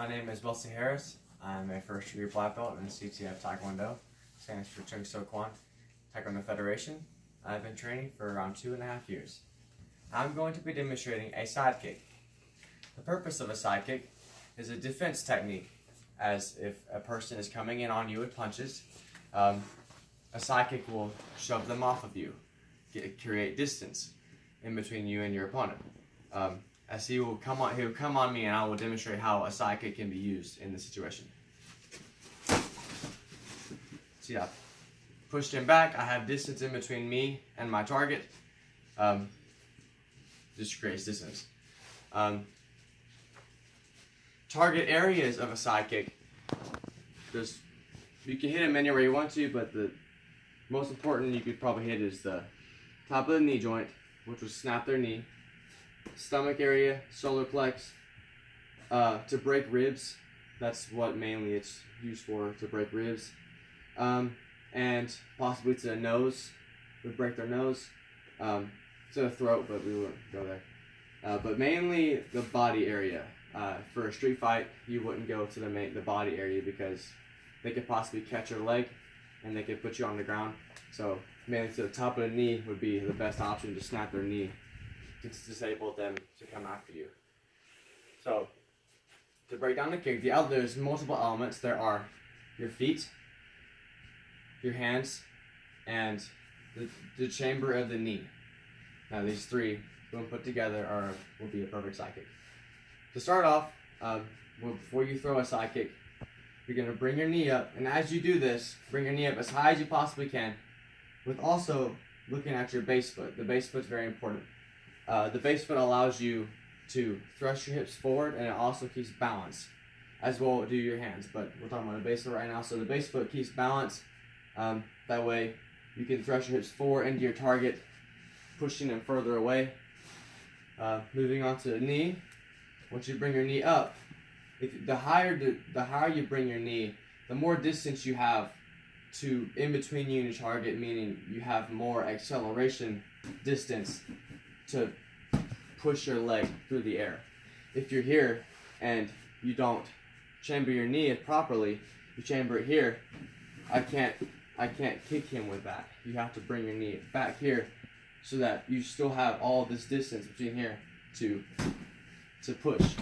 My name is Wesley Harris. I'm a first degree black belt in CTF Taekwondo, stands for Chung So Kwan Taekwondo Federation. I've been training for around 2.5 years. I'm going to be demonstrating a side kick. The purpose of a side kick is a defense technique, as if a person is coming in on you with punches, a side kick will shove them off of you, create distance in between you and your opponent. As he will come on me, and I will demonstrate how a side kick can be used in this situation. See, I pushed him back. I have distance in between me and my target. Just creates distance. Target areas of a side kick. You can hit him anywhere you want to, but the most important you could probably hit is the top of the knee joint, which will snap their knee. Stomach area, solar plex, to break ribs. That's what mainly it's used for, to break ribs. And possibly to the nose, would break their nose. To the throat, but we wouldn't go there. But mainly the body area. For a street fight, you wouldn't go to the body area because they could possibly catch your leg and they could put you on the ground. So mainly to the top of the knee would be the best option, to snap their knee to disable them to come after you. So to break down the kick, there's multiple elements. There are your feet, your hands, and the chamber of the knee. Now these three, when put together, will be a perfect side kick. To start off, before you throw a side kick, you're going to bring your knee up, and as you do this, bring your knee up as high as you possibly can, with also looking at your base foot. The base foot is very important. The base foot allows you to thrust your hips forward, and it also keeps balance, as well do your hands. But we're talking about the base foot right now. So the base foot keeps balance. That way you can thrust your hips forward into your target, pushing them further away. Moving on to the knee. Once you bring your knee up, the higher you bring your knee, the more distance you have in between you and your target, meaning you have more acceleration distance to push your leg through the air. If you're here and you don't chamber your knee properly, you chamber it here, I can't kick him with that. You have to bring your knee back here so that you still have all this distance between here to push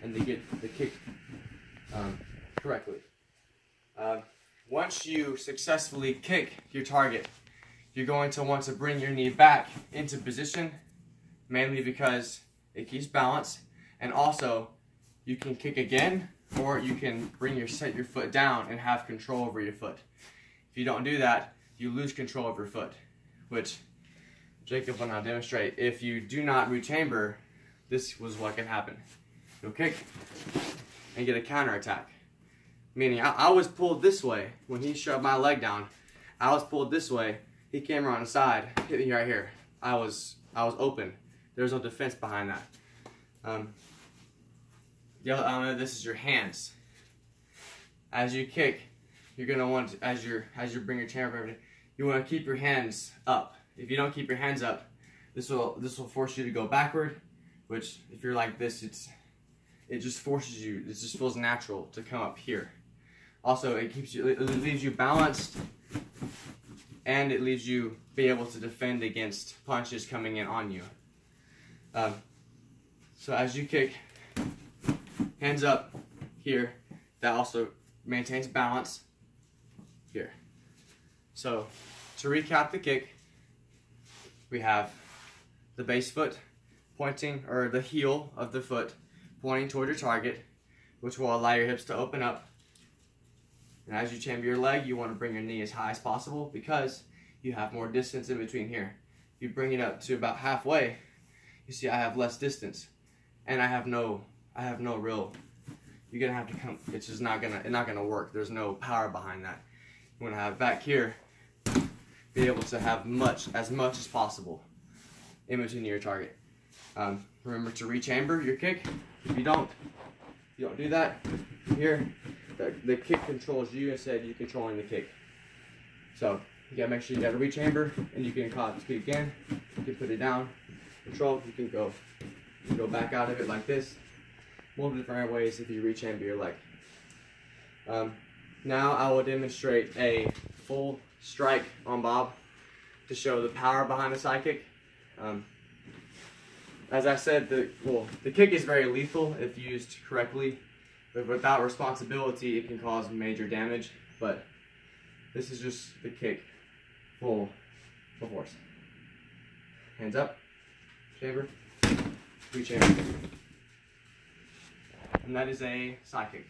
and to get the kick correctly. Once you successfully kick your target, you're going to want to bring your knee back into position, mainly because it keeps balance, and also you can kick again, or you can set your foot down and have control over your foot. If you don't do that, you lose control of your foot, which Jacob will now demonstrate. If you do not rechamber, this was what can happen. You'll kick and get a counter attack. Meaning I was pulled this way when he shoved my leg down. I was pulled this way. He came around the side, hit me right here. I was open. There was no defense behind that. The other element of this is your hands. As you kick, you're gonna want to, as you bring your chamber, you want to keep your hands up. If you don't keep your hands up, this will force you to go backward. Which, if you're like this, it just forces you. It just feels natural to come up here. Also, it leaves you balanced, and it leaves you be able to defend against punches coming in on you. So as you kick, hands up here, that also maintains balance here. So to recap the kick, we have the base foot pointing, or the heel of the foot pointing toward your target, which will allow your hips to open up. And as you chamber your leg, you want to bring your knee as high as possible because you have more distance in between here. If you bring it up to about halfway, you see I have less distance, and I have no real. You're gonna have to come. It's just not gonna work. There's no power behind that. You want to have back here, be able to have as much as possible in between your target. Remember to rechamber your kick. If you don't do that, here, the kick controls you instead of you controlling the kick. So you gotta make sure you gotta rechamber, and you can caught the kick again. You can put it down, control. You can go back out of it like this. multiple different ways if you reach and your leg. Now I will demonstrate a full strike on Bob to show the power behind the side kick. As I said, the kick is very lethal if used correctly, but without responsibility it can cause major damage. But this is just the kick full force. Hands up, chamber, three chamber. And that is a side kick.